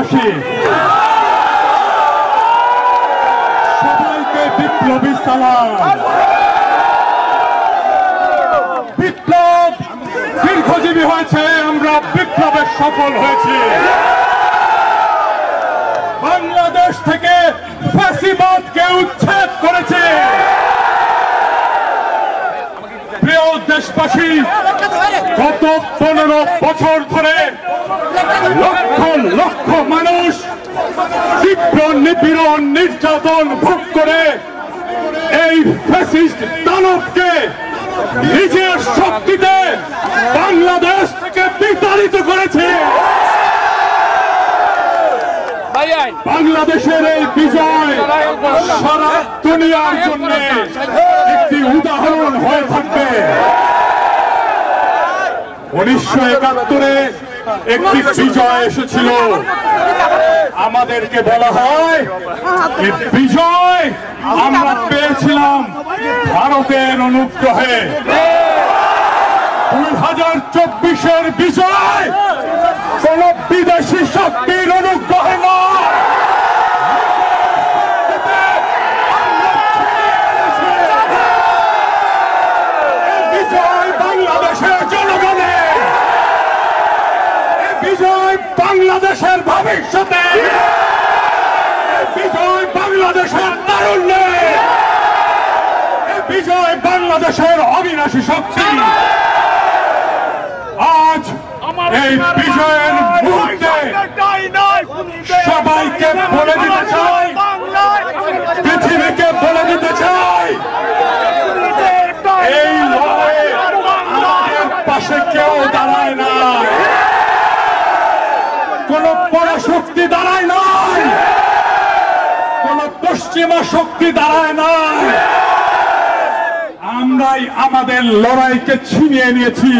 দেশবাসী, সবাইকে বিপ্লবী সালাম। বিপ্লব দীর্ঘজীবী হয়েছে, আমরা বিপ্লবে সফল হয়েছি। বাংলাদেশ থেকে ফ্যাসিবাদকে উচ্ছেদ করেছে। প্রিয় দেশবাসী, গত 15 বছর ধরে লক্ষ লক্ষ মানুষ তীব্র নিপীড়ন নির্যাতন ভোগ করে এই ফ্যাসিস্ট দানবকে নিজের শক্তিতে বাংলাদেশ থেকে বিতাড়িত করেছে। বাংলাদেশের এই বিজয় সারা দুনিয়ার জন্য একটি উদাহরণ হয়ে থাকবে। 1971-এ একটি বিজয় এসেছিল, আমাদেরকে বলা হয় এই বিজয় আমরা পেয়েছিলাম ভারতের অনুগ্রহে। 2024-এর বিজয় কোন বিদেশি শক্তির অনুগ্রহে নয়। বিজয় বাংলাদেশের জনগণের, বিজয় বাংলাদেশের ভবিষ্যতে, বিজয় বাংলাদেশের তারুণ্যে, বিজয় বাংলাদেশের অবিনাশী শক্তি। আজ এই বিজয়ের মুহূর্তে সবাইকে বলে দিতে চাই, পৃথিবীকে বলে দিতে চাই, এই লড়াইয়ে আমাদের পাশে কেউ দাঁড়ায় না, কোন পরাশক্তি দাঁড়ায় নাই, কোন পশ্চিমা শক্তি দাঁড়ায় নাই। আমরাই আমাদের লড়াইকে ছিনিয়ে নিয়েছি।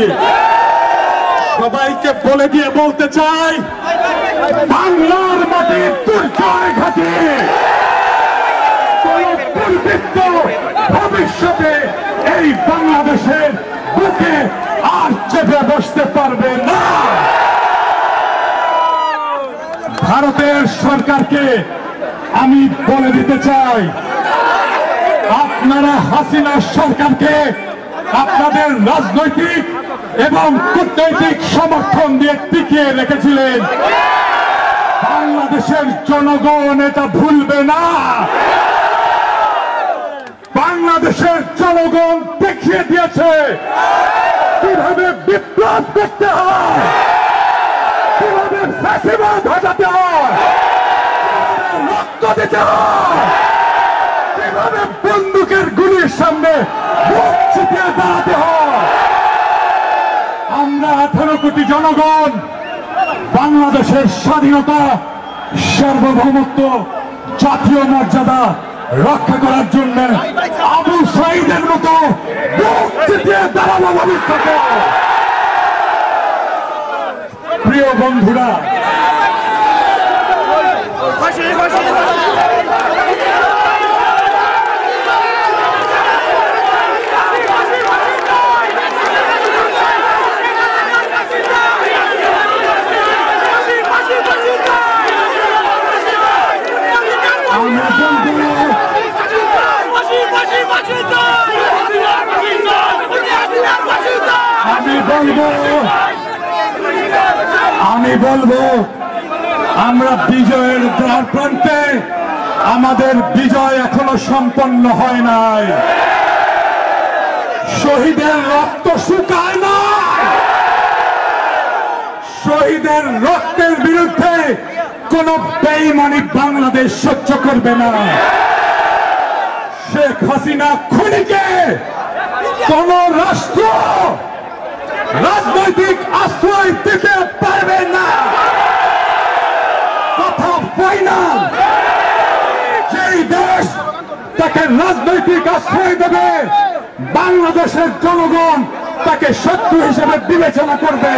সবাইকে বলে দিয়ে বলতে চাই, বাংলার মাটির দুর্জয় ঘাটে কোন দুর্বৃত্ত ভবিষ্যতে এই বাংলাদেশের বুকে আর চেপে বসতে পারবে না। ভারতের সরকারকে আমি বলে দিতে চাই, আপনারা হাসিনা সরকারকে আপনাদের রাজনৈতিক এবং কূটনৈতিক সমর্থন দিয়ে টিকিয়ে রেখেছিলেন। বাংলাদেশের জনগণ এটা ভুলবে না। বাংলাদেশের জনগণ দেখিয়ে দিয়েছে কিভাবে বিপ্লব করতে হয়, কিভাবে ফ্যাসিবাদ হটাতে হয়, রক্ত দিতে হয়, কিভাবে বন্দুকের গুলির সামনে বুক চিতিয়ে দাঁড়াতে হয়। আমরা 18 কোটি জনগণ বাংলাদেশের স্বাধীনতা, সার্বভৌমত্ব, জাতীয় মর্যাদা রক্ষা করার জন্য আবু সাঈদের মতো বুক চিতিয়ে দাঁড়াবো ভবিষ্যতে। প্রিয় বন্ধুরা, আমি বলবো আমরা বিজয়ের দ্বার প্রান্তে, আমাদের বিজয় এখনো সম্পন্ন হয় নাই। শহীদের রক্ত শুকায় না। শহীদের রক্তের বিরুদ্ধে কোন বেঈমানি বাংলাদেশ সহ্য করবে না। শেখ হাসিনা খুনিকে কোন রাষ্ট্র রাজনৈতিক আশ্রয় দিতে পারবে না। কথা ফাইনাল। যেই দেশ তাকে রাজনৈতিক আশ্রয় দেবে, বাংলাদেশের জনগণ তাকে শত্রু হিসেবে বিবেচনা করবে।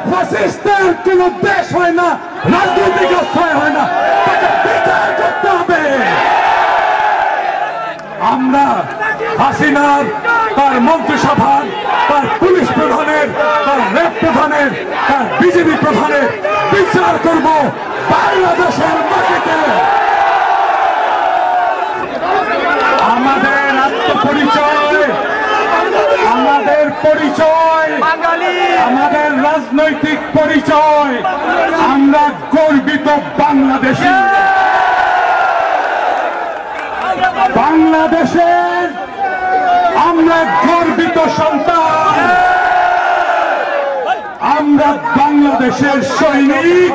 ফ্যাসিস্টের কোন দেশ হয় না, রাজনৈতিক আশ্রয় হয় না, তাকে বিচার করতে হবে। আমরা হাসিনার, তার মন্ত্রিসভার, তার পুলিশ প্রধানের, তার র্যাব প্রধানের, তার বিজেপি প্রধানের বিচার করব বাংলাদেশের মাটিতে। আমাদের আত্মপরিচয়, আমাদের পরিচয়, আমাদের রাজনৈতিক পরিচয়, আমরা গর্বিত বাংলাদেশী। বাংলাদেশের আমরা গর্বিত সন্তান, আমরা বাংলাদেশের সৈনিক,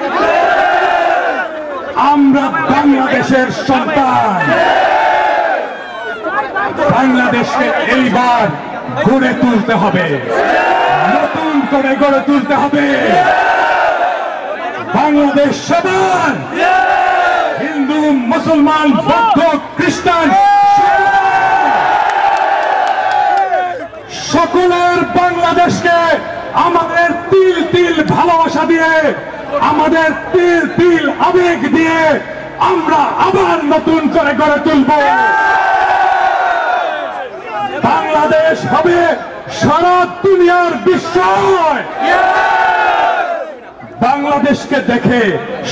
আমরা বাংলাদেশের সন্তান। বাংলাদেশকে এইবার গড়ে তুলতে হবে, নতুন করে গড়ে তুলতে হবে। বাংলাদেশ সবার, হিন্দু, মুসলমান, বৌদ্ধ, খ্রিস্টান সকলের বাংলাদেশকে আমাদের তিল তিল ভালোবাসা দিয়ে, আমাদের তিল তিল আবেগ দিয়ে আমরা আবার নতুন করে গড়ে তুলব। বাংলাদেশ হবে সারা দুনিয়ার বিস্ময়। বাংলাদেশকে দেখে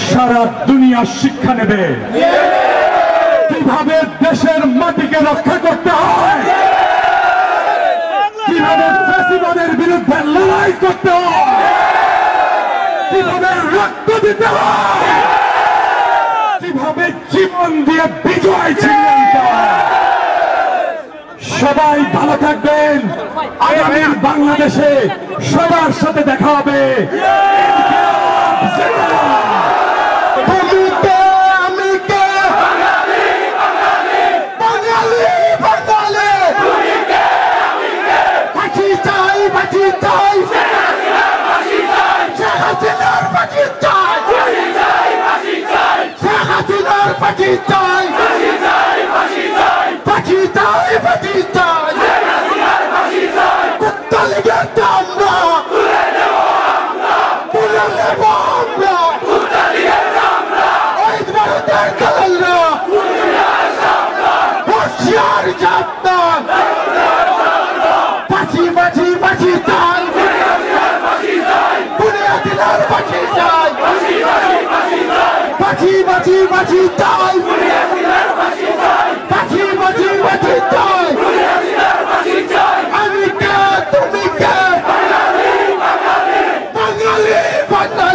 সারা দুনিয়া শিক্ষা নেবে কিভাবে দেশের মাটিকে রক্ষা করতে হয়, কিভাবে ফ্যাসিবাদের বিরুদ্ধে লড়াই করতে হয়, কিভাবে রক্ত দিতে হয়, কিভাবে জীবন দিয়ে বিজয় ছিনিয়ে নিতে হয়। সবাই ভালো থাকবেন। আগামীর বাংলাদেশে সবার সাথে দেখা হবে। আমি কে, তুমি কে, বাঙালি, বাঙালি, বাঙালি।